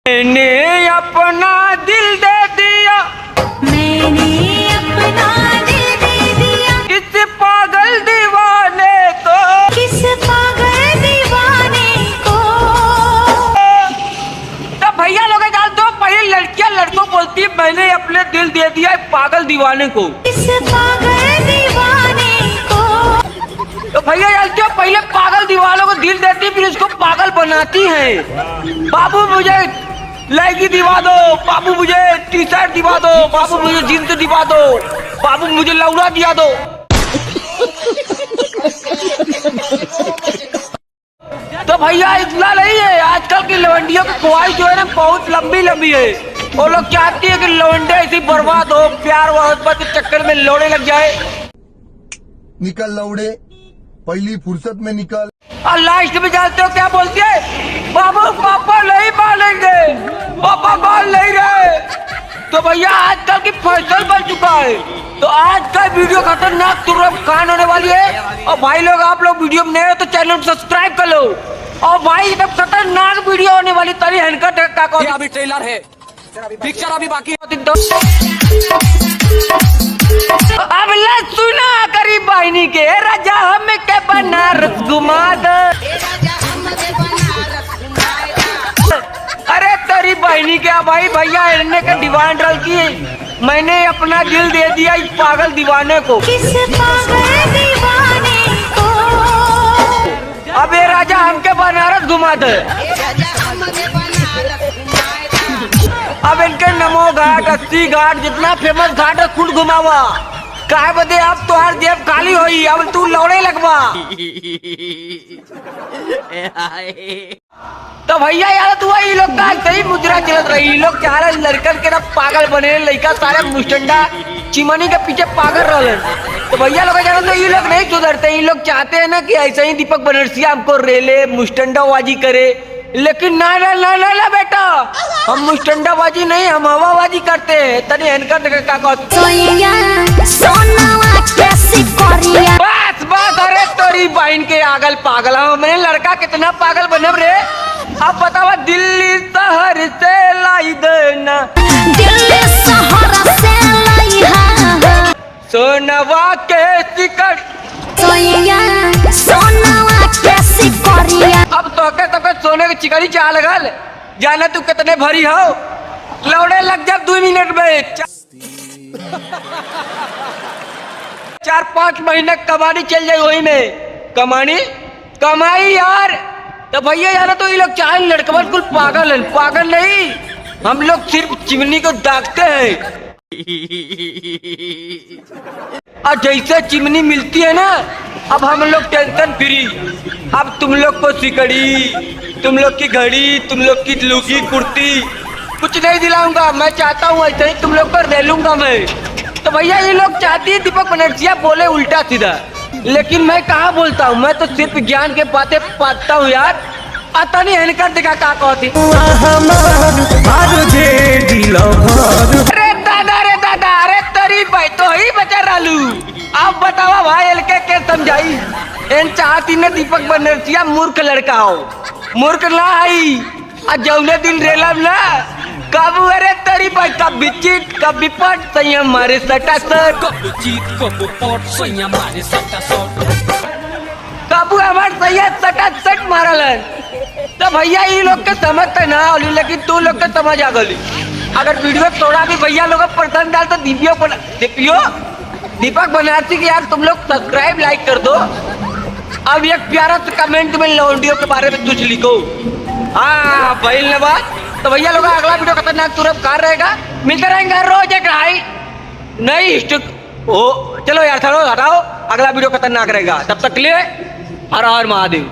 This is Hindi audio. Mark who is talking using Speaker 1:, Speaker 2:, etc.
Speaker 1: मैंने अपना दिल दे दिया,
Speaker 2: मैंने अपना दिल दे दिया,
Speaker 1: किस पागल दीवाने को,
Speaker 2: किस पागल दीवाने को।
Speaker 1: तो भैया लोग जान दो, पहले लड़कियां लड़कों बोलती है मैंने अपने दिल दे दिया एक पागल दीवाने को।
Speaker 2: किस पागल दीवाने को।
Speaker 1: तो भैया जानते हो पहले पागल दीवानों को दिल देती फिर उसको पागल बनाती है। बाबू मुझे लहंगी दिवा दो, बाबू मुझे टी शर्ट दिवा दो, बाबू मुझे जींस दिवा दो, बाबू मुझे लौड़ा दिया दो। तो भैया इतना नहीं है, आजकल की लवंडियों की ख्वाहिश जो है ना बहुत लंबी लंबी है। वो लोग चाहती है कि लवंडे ऐसी बर्बाद हो, प्यार मोहब्बत के चक्कर में लौड़े लग जाए।
Speaker 3: निकल लौड़े, पहली फुर्सत में निकल।
Speaker 1: और लास्ट में जानते हो क्या बोलती है, बाबू पापा नहीं मानेंगे, पापा मान नहीं रहे। तो भैया आजकल की फैशन बन चुका है। तो आज का वीडियो खतरनाक तुरंत कांड होने वाली है। और भाई लोग आप लोग वीडियो में नए हो तो चैनल को सब्सक्राइब कर लो। और भाई जब खतरनाक वीडियो होने वाली तरी हैंडकट का
Speaker 4: अभी ट्रेलर है, पिक्चर अभी बाकी है।
Speaker 1: अब ले सुना करी बहनी के राजा हम के बनारस घुमा दे। अरे तेरी बहनी क्या भाई, भैया इन्हें का डिमांड रल की मैंने अपना दिल दे दिया इस पागल दीवाने को।
Speaker 2: किस पागल दीवाने को।
Speaker 1: अब ये राजा हमके बनारस घुमा दे। अब इनके नमो घाट, अस्सी घाट, जितना फेमस घाट है खुद घुमावा। काहे बदे अब तुहार जेब खाली होई, अब तू लौड़े लगवा। तो भैया यार तू ये लोग का सही मुद्रा चलत रही। ये लोग चाह रहे लड़कन के ना पागल बने, लड़का सारे मुस्टंडा चिमनी के पीछे पागल रहलन। तो भैया लोग जाना तो ये लोग नहीं सुधरते। ये लोग चाहते हैं ना कि ऐसे ही दीपक बनर्सिया हमको रेले मुस्टंडाबाजी करे। लेकिन ना ना ना ना ना बेटा, हम मुस्टंडाबाजी नहीं, हम हवाबाजी करते हैं। तनी हनकर का
Speaker 2: सोया सोनावा कैसी कोरिया।
Speaker 1: बस बस, अरे तोरी बहन के आगल पागल हूँ मैंने। लड़का कितना पागल बनब रे। अब बतावा दिल्ली शहर से लाई देना,
Speaker 2: दिल्ली शहर से लाई है
Speaker 1: सोनवा के टिकट।
Speaker 2: सोया सोनावा कैसी कोरिया।
Speaker 1: अब तोके सोने की चिकनी चाह लगल, जाना तू कितने भरी हो। लौड़े लग जा 2 मिनट में। 4-5 महीने कमानी चल जाए वही में। कमाई यार। तो भैया यार तो ये लोग चाहे लड़कवन कुल पागल है। पागल नहीं, हम लोग सिर्फ चिमनी को दागते हैं। और जैसे चिमनी मिलती है ना, अब हम लोग टेंशन फ्री। अब तुम लोग को सिकड़ी, तुम लोग की घड़ी, तुम लोग की लुंगी कुर्ती कुछ नहीं दिलाऊंगा। मैं चाहता हूँ ऐसे ही तुम लोग को रह लूंगा मैं। तो भैया ये लोग चाहती है दीपक बनर्जिया बोले उल्टा सीधा, लेकिन मैं कहाँ बोलता हूँ। मैं तो सिर्फ ज्ञान के बातें पाता हूँ यार। आता नहीं हनकर दिखा का कहती। अरे दादा, अरे तरी भाई तो ही बचा रालू। अब बतावा भाई एलके के समझाई। इन चाहती ने दीपक बनर्जिया मूर्ख लड़का हो, मूर्ख ना आई। आज जौने दिन रेलम ना काबू। अरे तरी भाई कभी चीट कभी पट सही हमारे सटा सट,
Speaker 4: कब जीत कब पॉट सही हमारे सट्टा सट।
Speaker 1: काबू हमारे सही सटा सट मारलन। तो भैया ये लोग के समझते ना होली, लेकिन तू लोग के समझ आ गली। अगर वीडियो थोड़ा भी भैया लोग पसंद डाल तो दीपक बनारसी के यार तुम लोग सब्सक्राइब लाइक कर दो। अब एक प्यारा सा कमेंट में लौंडियों के बारे में कुछ लिखो। हाँ भाई नवाज। तो भैया लोग अगला वीडियो खतरनाक तुरंत कार रहेगा। मिलते रहेंगे रोज एक राई नई ओ चलो यार, चलो हटाओ, अगला वीडियो खतरनाक रहेगा। तब तक के लिए हर हर महादेव।